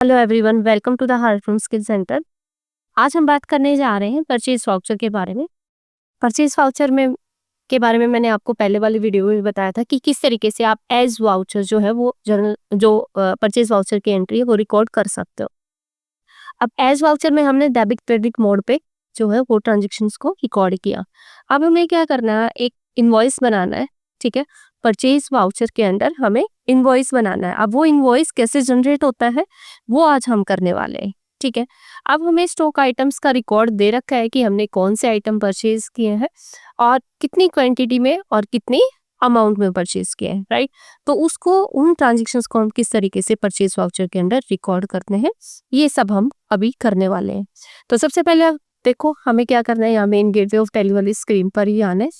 Hello everyone, welcome to the heartful skill centre. आज हम बात करने जा रहे हैं परचेज वाउचर के बारे में। परचेज वाउचर में के बारे में मैंने आपको पहले वाली वीडियो में भी बताया था कि किस तरीके से आप एज वाउचर जो है वो जनरल जो परचेज वाउचर की एंट्री है वो रिकॉर्ड कर सकते हो। अब एज वाउचर में हमने डेबिट क्रेडिट मोड पे जो है वो ट्रांजेक्शन्स को रिकॉर्ड किया। अब हमें क्या करना है, एक इनवॉइस बनाना है। ठीक है, परचेज वाउचर के अंदर हमें इनवॉइस बनाना है। अब वो इनवॉइस कैसे जनरेट होता है वो आज हम करने वाले हैं। ठीक है, अब हमें स्टॉक आइटम्स का रिकॉर्ड दे रखा है कि हमने कौन से आइटम परचेज किए हैं और कितनी क्वांटिटी में और कितनी अमाउंट में परचेज किए हैं, राइट। तो उसको उन ट्रांजेक्शन्स को हम किस तरीके से परचेज वाउचर के अंदर रिकॉर्ड करते हैं, ये सब हम अभी करने वाले हैं। तो सबसे पहले आप देखो हमें क्या करना है, यहाँ मेन गेटवे ऑफ टैली वाली स्क्रीन पर ही आना है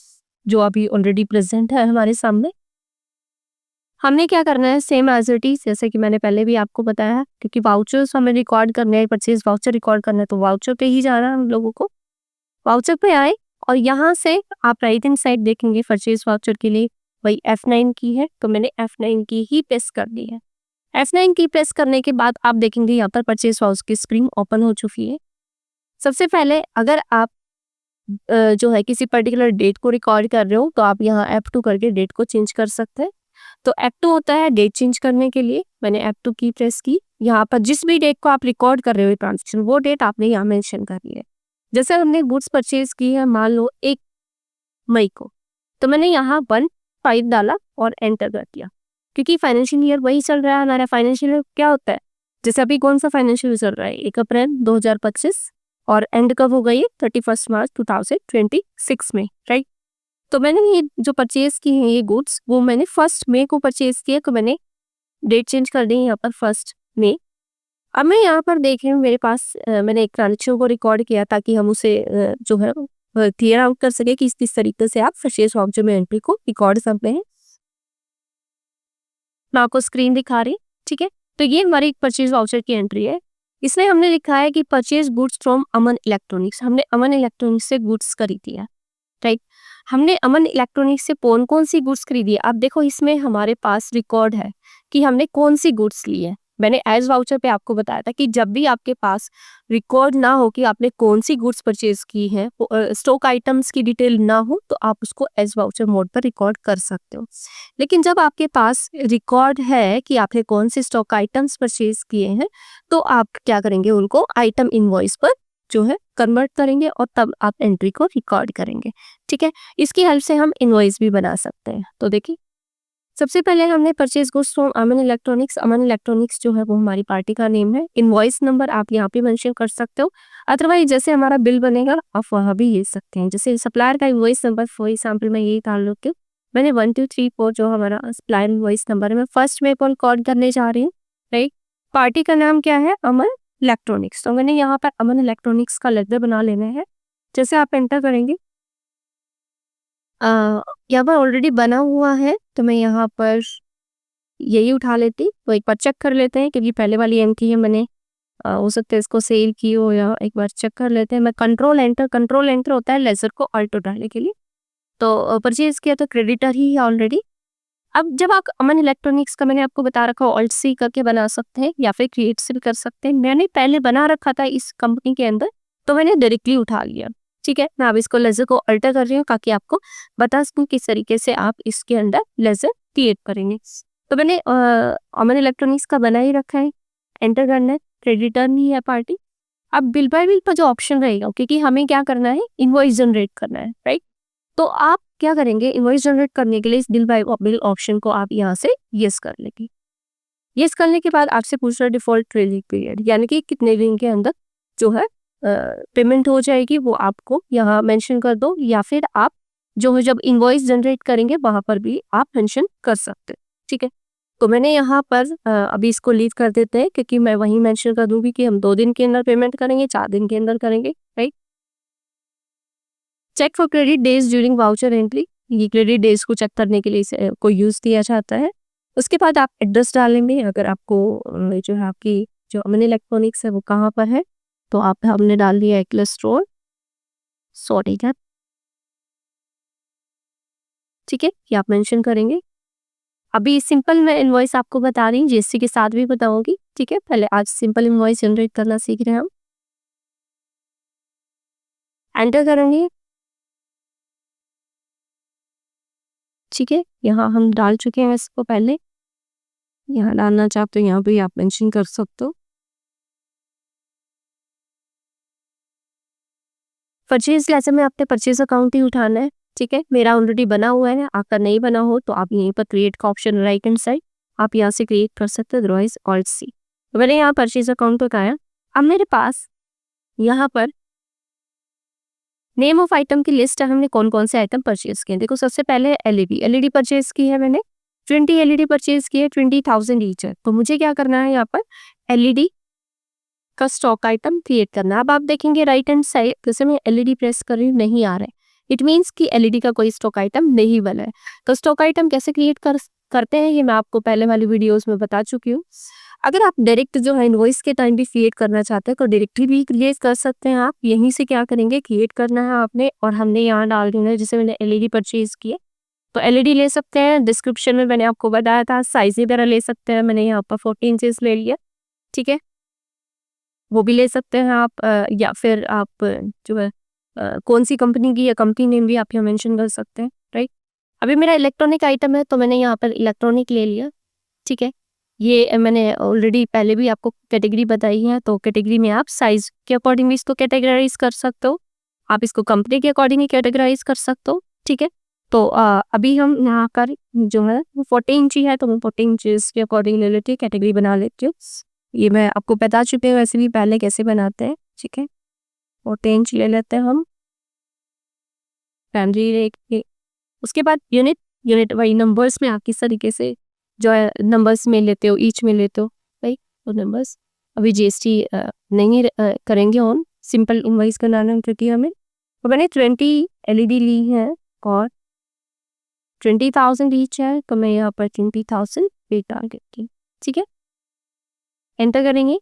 जो अभी ऑलरेडी प्रेजेंट है हमारे सामने। हमने क्या करना है, सेम एज इट इज जैसे कि मैंने पहले भी आपको बताया है, क्योंकि वाउचर्स हमें रिकॉर्ड करने हैं, परचेज वाउचर रिकॉर्ड करना है तो वाउचर पे ही जाना है हम लोगों को। वाउचर पे आए और यहाँ से आप राइट हैंड साइड देखेंगे परचेज वाउचर के लिए वही F9 की है, तो मैंने F9 की ही प्रेस कर दी है। F9 की प्रेस करने के बाद आप देखेंगे यहाँ पर परचेज वाउचर की स्क्रीन ओपन हो चुकी है। सबसे पहले अगर आप जो है किसी पर्टिकुलर डेट को रिकॉर्ड कर रहे हो तो आप यहाँ F2 करके डेट को चेंज कर सकते हैं। तो F2 होता है डेट चेंज करने के लिए। मैंने F2 की प्रेस की, यहाँ पर जिस भी डेट को आप रिकॉर्ड कर रहे हो ट्रांजेक्शन वो डेट आपने यहाँ मेंशन करनी है। जैसे हमने गुड्स परचेज की है मान लो 1 मई को, तो मैंने यहाँ 1/5 डाला और एंटर कर दिया, क्योंकि फाइनेंशियल ईयर वही चल रहा है हमारा। फाइनेंशियल ईयर क्या होता है, जैसे अभी कौन सा फाइनेंशियल ईयर चल रहा है 1 अप्रैल 2025 और एंड कब हो गई है 31 मार्च 2026 में, राइट। तो मैंने ये जो परचेज की है ये गुड्स वो मैंने 1 मई को परचेज किया, तो मैंने डेट चेंज कर दी यहाँ पर 1 मई। अब मैं यहाँ पर देख रही हूँ मेरे पास मैंने एक ट्रांजेक्शन को रिकॉर्ड किया ताकि हम उसे जो है क्लियर आउट कर सके कि किस तरीके से आप परचेज वाउचर में एंट्री को रिकॉर्ड करते हैं। मैं आपको स्क्रीन दिखा रही, ठीक है। तो ये हमारी परचेज वाउचर की एंट्री है। इसमें हमने लिखा है कि purchase goods from Aman electronics. हमने अमन इलेक्ट्रॉनिक्स से गुड्स खरीदी है, राइट। हमने अमन इलेक्ट्रॉनिक्स से कौन कौन सी गुड्स खरीदी है, आप देखो इसमें हमारे पास रिकॉर्ड है कि हमने कौन सी गुड्स ली है। मैंने एज वाउचर पे आपको बताया था कि जब भी आपके पास रिकॉर्ड ना हो कि आपने कौन सी गुड्स परचेज की है, स्टॉक आइटम्स की डिटेल ना हो, तो आप उसको एज वाउचर मोड पर रिकॉर्ड कर सकते हो। लेकिन जब आपके पास रिकॉर्ड है कि आपने कौन से स्टॉक आइटम्स परचेज किए हैं, तो आप क्या करेंगे, उनको आइटम इनवॉइस पर जो है कन्वर्ट करेंगे और तब आप एंट्री को रिकॉर्ड करेंगे। ठीक है, इसकी हेल्प से हम इनवॉइस भी बना सकते हैं। तो देखिए सबसे पहले हमने purchase goods from Aman electronics. Aman electronics जो है वो हमारी पार्टी का नेम है। इनवॉइस नंबर आप यहाँ पे मेंशन कर सकते हो, अदरवाइज जैसे हमारा बिल बनेगा आप वहाँ भी ले सकते हैं। जैसे सप्लायर का इनवॉइस नंबर फॉर एग्जाम्पल मैं यही डाल लेती हूँ। मैंने 1234 जो हमारा सप्लायर इनवॉइस नंबर है मैं 1 मई को रिकॉर्ड करने जा रही हूँ, राइट। पार्टी का नाम क्या है, अमन इलेक्ट्रॉनिक्स। तो मैंने यहाँ पर अमन इलेक्ट्रॉनिक्स का लेटर बना लेना है। जैसे आप एंटर करेंगे यहाँ पर ऑलरेडी बना हुआ है, तो मैं यहाँ पर यही उठा लेती। तो एक बार चेक कर लेते हैं, क्योंकि पहले वाली एंट्री है मैंने हो सकता है इसको सेल की हो, या एक बार चेक कर लेते हैं। मैं कंट्रोल एंटर होता है लेजर को अल्ट उठाने के लिए। तो परचेज किया तो क्रेडिटर ही है ऑलरेडी। अब जब आप अमन इलेक्ट्रॉनिक्स का मैंने आपको बता रखा ऑल्ट सी करके बना सकते हैं या फिर क्रिएट से भी कर सकते हैं। मैंने पहले बना रखा था इस कंपनी के अंदर, तो मैंने डायरेक्टली उठा लिया। ठीक है, मैं अब इसको लेजर को अल्टर कर रही हूँ ताकि आपको बता सकूँ किस तरीके से आप इसके अंदर लेजर क्रिएट करेंगे। तो मैंने अमन इलेक्ट्रॉनिक्स का बना ही रखा है, एंटर करना है। क्रेडिटर नहीं है पार्टी। अब बिल बाय बिल पर जो ऑप्शन रहेगा, क्योंकि हमें क्या करना है, इनवॉइस जनरेट करना है, राइट। तो आप क्या करेंगे, इनवॉइस जनरेट करने के लिए इस बिल बाय बिल ऑप्शन को आप यहाँ से यस कर लेंगे। यस करने के बाद आपसे पूछ रहा है डिफॉल्ट ट्रेडिंग पीरियड, यानी कि कितने दिन के अंदर जो है पेमेंट हो जाएगी, वो आपको यहाँ मेंशन कर दो, या फिर आप जो है जब इनवॉइस जनरेट करेंगे वहां पर भी आप मेंशन कर सकते हैं। ठीक है, तो मैंने यहाँ पर अभी इसको लीव कर देते हैं, क्योंकि मैं वही मेंशन कर दूंगी कि हम 2 दिन के अंदर पेमेंट करेंगे, 4 दिन के अंदर करेंगे, right. Check for credit days during voucher entry, ये क्रेडिट डेज को चेक करने के लिए को यूज किया जाता है। उसके बाद आप एड्रेस डालेंगे, अगर आपको जो है आपकी जो अमन इलेक्ट्रॉनिक्स है वो कहाँ पर है, तो आप हमने डाल दिया एक्लेस रोड, सोनीगंज। ठीक है, ये आप मेंशन करेंगे। अभी सिंपल मैं इनवॉइस आपको बता रही हूँ, जीएसटी के साथ भी बताऊंगी, ठीक है। पहले आज सिंपल इनवॉइस जनरेट करना सीख रहे हैं हम। एंटर करेंगे, ठीक है। यहाँ हम डाल चुके हैं इसको, पहले यहाँ डालना चाहते हो यहाँ भी आप मेंशन कर सकते हो। परचेज जैसे में आपने परचेज अकाउंट ही उठाना है, ठीक है। मेरा ऑलरेडी बना हुआ है, आपका नहीं बना हो तो आप यहीं पर क्रिएट का ऑप्शन राइट हैंड साइड, आप यहाँ से क्रिएट कर सकते हो, अदरवाइज ऑल्ट सी। तो मैंने यहाँ परचेज अकाउंट उठाया। अब मेरे पास यहाँ पर नेम ऑफ आइटम की लिस्ट है, हमने कौन कौन से आइटम परचेज किए। देखो सबसे पहले एलईडी परचेज की है मैंने, 20 एलईडी परचेज की है, 20,000 ईच है। तो मुझे क्या करना है, यहाँ पर एलईडी का स्टॉक आइटम क्रिएट करना है। अब आप देखेंगे राइट हैंड साइड, जैसे मैं एलईडी प्रेस कर रही हूँ, नहीं आ रहा है, इट मीन्स कि एलईडी का कोई स्टॉक आइटम नहीं बना है। तो स्टॉक आइटम कैसे क्रिएट करते हैं ये मैं आपको पहले वाली वीडियोस में बता चुकी हूँ। अगर आप डायरेक्ट जो है इनवॉइस के टाइम भी क्रिएट करना चाहते हैं तो डायरेक्टली भी क्रिएट कर सकते हैं। आप यहीं से क्या करेंगे, क्रिएट करना है आपने, और हमने यहाँ डाल देना है जैसे मैंने एलईडी परचेज की है तो एलईडी ले सकते हैं। डिस्क्रिप्शन में मैंने आपको बताया था, साइज वगैरह ले सकते हैं, मैंने यहाँ पर 14 इंचेस ले लिया, ठीक है, वो भी ले सकते हैं आप। या फिर आप जो है कौन सी कंपनी की या कंपनी नेम भी आप यहाँ मेंशन कर सकते हैं, राइट। अभी मेरा इलेक्ट्रॉनिक आइटम है तो मैंने यहाँ पर इलेक्ट्रॉनिक ले लिया, ठीक है। ये मैंने ऑलरेडी पहले भी आपको कैटेगरी बताई है, तो कैटेगरी में आप साइज के अकॉर्डिंग भी इसको कैटेगराइज कर सकते हो, आप इसको कंपनी के अकॉर्डिंग ही कैटेगराइज कर सकते हो, ठीक है। तो अभी हम यहाँ पर जो है 14 इंची है तो मैं 14 इंचेस के अकॉर्डिंग ले लेती हूँ, कैटेगरी बना लेती हूँ। ये मैं आपको बता चुके हैं वैसे भी पहले कैसे बनाते हैं, ठीक है। 14 इंच ले लेते हैं हम, प्राइमरी लेके उसके बाद यूनिट वही नंबर्स में आप किस तरीके से जो है नंबर्स में लेते हो, ईच में लेते हो, भाई तो नंबर्स। अभी जीएसटी नहीं करेंगे ऑन, सिंपल इनवॉइस बनाना क्योंकि हमें। तो मैंने 20 एलईडी ली है और 20,000 ईच है, तो मैं यहाँ पर 20,000 पे डाल देती हूँ, ठीक है। एंटर करेंगे।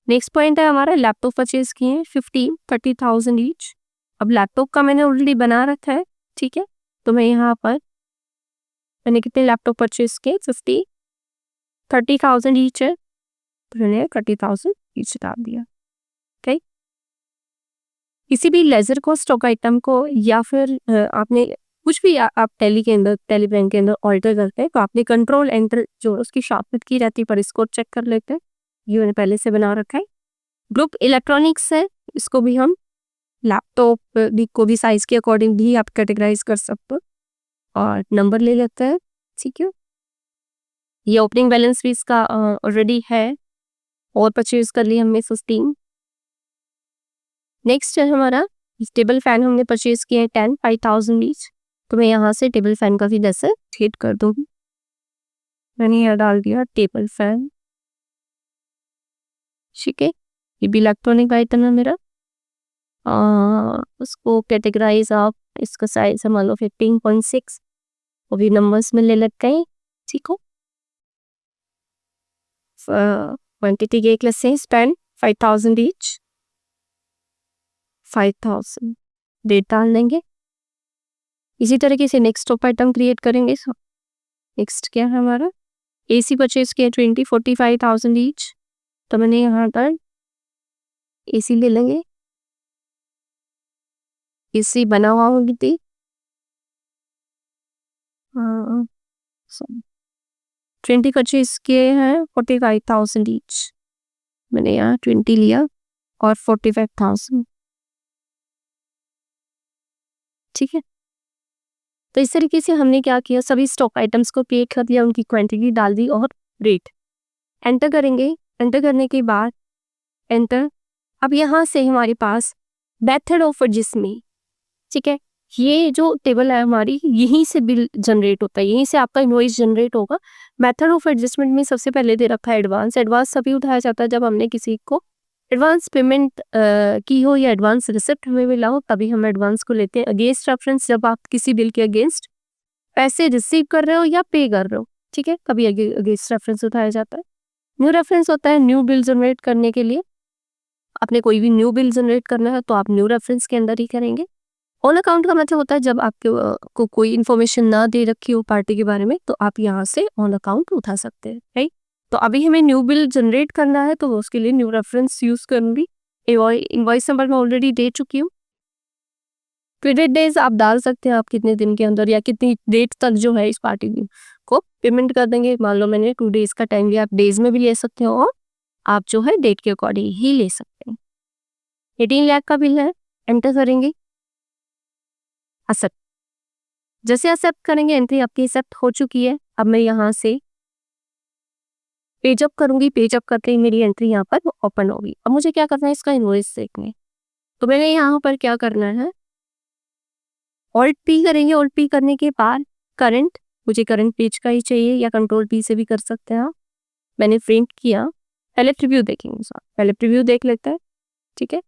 नेक्स्ट पॉइंट है हमारा लैपटॉप परचेज किए हैं 30,000 ईच। अब लैपटॉप का मैंने ऑलरेडी बना रखा है, ठीक है। तो मैं यहाँ पर मैंने कितने लैपटॉप परचेज किए, 30,000 ईच है, तो मैंने 30,000 ईच डाल दिया, ओके। किसी भी लेजर को स्टॉक आइटम को या फिर आपने कुछ भी आप टैली के अंदर टैली बैंक के अंदर ऑल्टर करते हैं तो आपने कंट्रोल एंटर जो उसकी शॉर्टकट की रहती है पर इसको चेक कर लेते हैं। ये मैंने पहले से बना रखा है। ग्रुप इलेक्ट्रॉनिक्स है, इसको भी हम लैपटॉप को भी साइज के अकॉर्डिंग भी आप कैटेगराइज कर सकते हो और नंबर ले लेते हैं, ठीक है। ये ओपनिंग बैलेंस भी इसका ऑलरेडी है और परचेज कर लिया हमने 15। नेक्स्ट है हमारा टेबल फैन, हमने परचेज किया है 5,000 ईच। तो मैं यहाँ से टेबल फैन का भी जैसे हिट कर दूंगी, मैंने यहाँ डाल दिया टेबल फैन, ठीक है। ये भी इलेक्ट्रॉनिक आइटम है मेरा। उसको कैटेगराइज आप इसका साइज है मान लो 15.6, वो भी नंबर्स में ले लेते हैं, ठीक हो। क्वांटिटी के क्लास से स्पेंड 5,000 ईच, 5,000 डेट डाल देंगे। इसी तरीके से नेक्स्ट टॉप आइटम क्रिएट करेंगे। नेक्स्ट क्या है हमारा, एसी परचेज किया 45,000 ईच। तो मैंने यहाँ पर एसी ले लेंगे, एसी बना हुआ होगी थी 20 परचेज किए हैं 45,000 ईच। मैंने यहाँ 20 लिया और 45,000, ठीक है। तो इस तरीके से हमने क्या किया, सभी स्टॉक आइटम्स को क्रिएट कर दिया, उनकी क्वांटिटी डाल दी और रेट एंटर करेंगे। एंटर करने के बाद एंटर, अब यहाँ से हमारे पास मेथड ऑफ एडजस्टमेंट, ठीक है। ये जो टेबल है हमारी, यहीं से बिल जनरेट होता है, यहीं से आपका इनवॉइस जनरेट होगा। मेथड ऑफ एडजस्टमेंट में सबसे पहले दे रखा है एडवांस। एडवांस सभी उठाया जाता है जब हमने किसी को एडवांस पेमेंट की हो या एडवांस रिसिप्ट हमें मिला हो, तभी हम एडवांस को लेते हैं। अगेंस्ट रेफरेंस, जब आप किसी बिल के अगेंस्ट पैसे रिसीव कर रहे हो या पे कर रहे हो, ठीक है, कभी अगेंस्ट रेफरेंस उठाया जाता है। न्यू रेफरेंस होता है न्यू बिल जनरेट करने के लिए। आपने कोई भी न्यू बिल जनरेट करना है तो आप न्यू रेफरेंस के अंदर ही करेंगे। ऑन अकाउंट का मतलब होता है जब आपके को कोई इन्फॉर्मेशन ना दे रखी हो पार्टी के बारे में, तो आप यहाँ से ऑन अकाउंट उठा सकते हैं, राइट। तो अभी हमें न्यू बिल जनरेट करना है, तो उसके लिए न्यू रेफरेंस यूज करूंगी। इनवॉइस नंबर मैं ऑलरेडी दे चुकी हूँ। क्रेडिट डेज आप डाल सकते हैं, आप कितने दिन के अंदर या कितनी डेट तक जो है इस पार्टी को पेमेंट कर देंगे। मान लो मैंने 2 डेज का टाइम लिया, आप डेज में भी ले सकते हो और आप जो है डेट के अकॉर्डिंग ही ले सकते हैं। 18 लाख का बिल है, एंटर करेंगे, एक्सेप्ट। जैसे एक्सेप्ट करेंगे, एंट्री आपकी एक्सेप्ट हो चुकी है। अब मैं यहाँ से पेज अप करूंगी, पेज अप करके मेरी एंट्री यहाँ पर ओपन होगी। अब मुझे क्या करना है, इसका इनवॉइस देखने। तो मैंने यहाँ पर क्या करना है, ऑल्ट पी करेंगे। ऑल्ट पी करने के बाद करंट, मुझे करंट पेज का ही चाहिए या कंट्रोल पी से भी कर सकते हैं आप। मैंने प्रिंट किया, पहले प्रीव्यू देखेंगे साहब, पहले प्रीव्यू देख लेते हैं, ठीक है।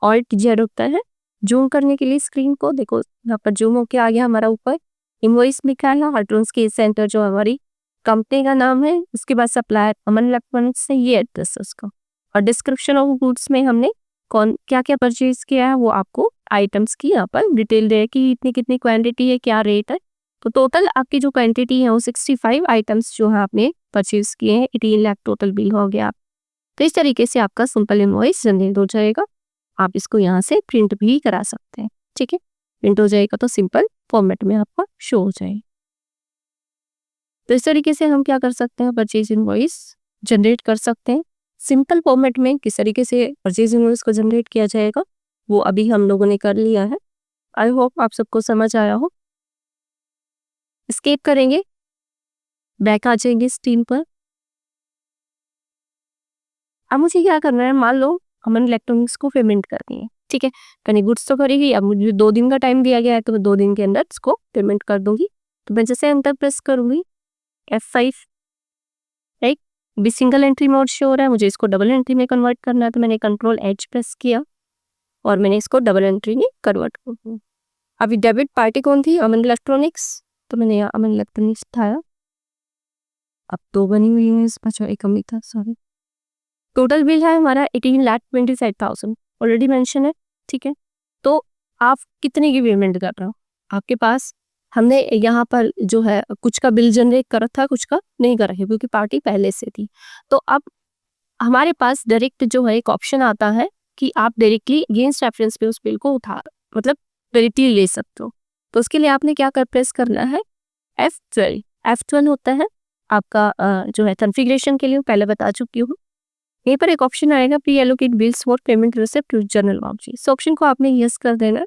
ऑल्ट जेड होता है जूम करने के लिए स्क्रीन को, देखो यहाँ पर जूम होके आ गया हमारा ऊपर इनवॉइस लिखा है, हार्ट्रॉन्स के सेंटर जो हमारी कंपनी का नाम है, उसके बाद सप्लायर अमन इलेक्ट्रॉनिक्स है, ये एड्रेस है उसका। और डिस्क्रिप्शन ऑफ गुड्स में हमने कौन क्या क्या परचेज किया है वो आपको आइटम्स की यहाँ पर डिटेल दे कि इतनी कितनी क्वांटिटी है, क्या रेट है। तो टोटल आपकी जो क्वांटिटी है वो 65 आइटम्स जो है आपने परचेज किए हैं, 18 लाख टोटल बिल हो गया। तो इस तरीके से आपका सिंपल इनवॉइस जनरेट हो जाएगा। आप इसको यहाँ से प्रिंट भी करा सकते हैं, ठीक है। प्रिंट हो जाएगा तो सिंपल फॉर्मेट में आपका शो हो जाएगा। तो इस तरीके से हम क्या कर सकते हैं, परचेज इनवॉइस जनरेट कर सकते हैं। सिंपल फॉर्मेट में किस तरीके से परचेज इनवॉइस को जनरेट किया जाएगा वो अभी हम लोगों ने कर लिया है। आई होप आप सबको समझ आया हो। एस्केप करेंगे, बैक आ जाएंगे स्क्रीन पर। अब मुझे क्या करना है, मान लो अमन इलेक्ट्रॉनिक्स को पेमेंट करनी है, ठीक है। कहीं गुड्स तो करेगी, अब मुझे 2 दिन का टाइम दिया गया है तो मैं 2 दिन के अंदर इसको पेमेंट कर दूंगी। तो मैं जैसे एंटर प्रेस करूंगी, F5, राइट। भी सिंगल एंट्री मोड शो हो रहा है, मुझे इसको डबल एंट्री में कन्वर्ट करना है, तो मैंने कंट्रोल H प्रेस किया और मैंने इसको डबल एंट्री में कन्वर्ट कर दिया। अभी डेबिट पार्टी कौन थी, अमन इलेक्ट्रॉनिक्स, तो मैंने यहाँ अमन इलेक्ट्रॉनिक्स उठाया। अब 2 बनी हुई है, इसमें एक कमी था, सॉरी। टोटल बिल है हमारा 18,27,000 ऑलरेडी मेंशन है, ठीक है। तो आप कितने की पेमेंट कर रहे हो, आपके पास हमने यहाँ पर जो है कुछ का बिल जनरेट कर रखा, कुछ का नहीं कर रहे क्योंकि पार्टी पहले से थी। तो अब हमारे पास डायरेक्ट जो है एक ऑप्शन आता है कि आप डायरेक्टली अगेंस्ट रेफरेंस पे उस बिल को उठा मतलब डायरेक्टली ले सकते हो। तो उसके लिए आपने क्या कर प्रेस करना है, F12 होता है आपका जो है कॉन्फ़िगरेशन के लिए, पहले बता चुकी हूँ। यहीं पर एक ऑप्शन आएगा pre allocate bills for payment receipt to general voucher, इस ऑप्शन को आपने यस कर देना।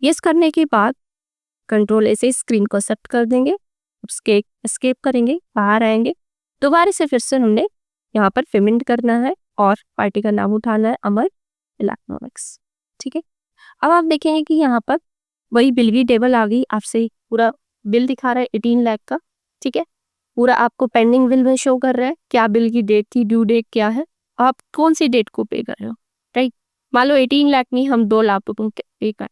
यस करने के बाद कंट्रोल ऐसे स्क्रीन को सेट कर देंगे, एस्केप करेंगे, बाहर आएंगे। दोबारा से फिर से हमने यहाँ पर पेमेंट करना है और पार्टी का नाम उठाना है अमर इलेक्ट्रॉनिक्स, ठीक है। अब आप देखेंगे कि यहाँ पर वही बिल की टेबल आ गई, आपसे पूरा बिल दिखा रहा है 18 लाख का, ठीक है। पूरा आपको पेंडिंग बिल में शो कर रहा है, क्या बिल की डेट थी, ड्यू डेट क्या है, आप कौन सी डेट को पे कर रहे हो, राइट। मान लो 18 लाख में हम 2 लाख रुपये पे कर,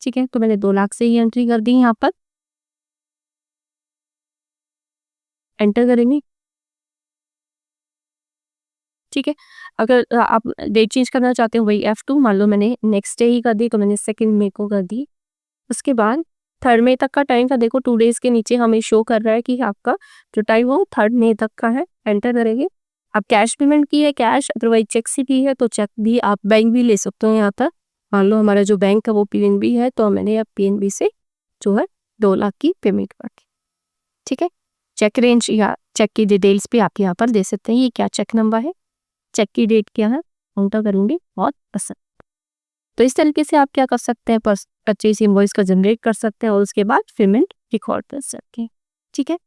ठीक है। तो मैंने 2 लाख से ही एंट्री कर दी, यहाँ पर एंटर करेंगे, ठीक है। अगर आप डेट चेंज करना चाहते हो वही F2, मान लो मैंने नेक्स्ट डे ही कर दी तो मैंने 2 मई को कर दी। उसके बाद 3 मई तक का टाइम था, देखो 2 डेज के नीचे हमें शो कर रहा है कि आपका जो टाइम वो 3 मई तक का है। एंटर करेंगे, आप कैश पेमेंट की है कैश, अदरवाइज चेक से की है तो चेक भी, आप बैंक भी ले सकते हो यहाँ तक। मान लो हमारा जो बैंक है वो PNB है तो मैंने अब PNB से जो है 2 लाख की पेमेंट कर दी, ठीक है। चेक रेंज या चेक की डिटेल्स भी आप यहाँ पर दे सकते हैं, ये क्या चेक नंबर है, चेक की डेट क्या है, एंटर करूँगी, बहुत पसंद। तो इस तरीके से आप क्या कर सकते हैं, परचेज इनवॉइस का जनरेट कर सकते हैं और उसके बाद पेमेंट रिकॉर्ड कर सकते हैं, ठीक है।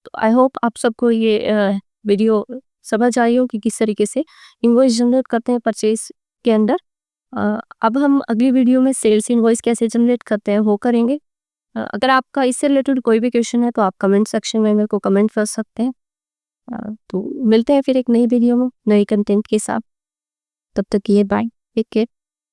तो आई होप आप सबको ये वीडियो समझ आई हो कि किस तरीके से इनवॉइस जनरेट करते हैं परचेज के अंदर। अब हम अगली वीडियो में सेल्स इनवॉइस कैसे जनरेट करते हैं वो करेंगे। अगर आपका इससे रिलेटेड कोई भी क्वेश्चन है तो आप कमेंट सेक्शन में मेरे को कमेंट कर सकते हैं। तो मिलते हैं फिर एक नई वीडियो में नए कंटेंट के साथ, तब तक ये बाय, टेक केयर।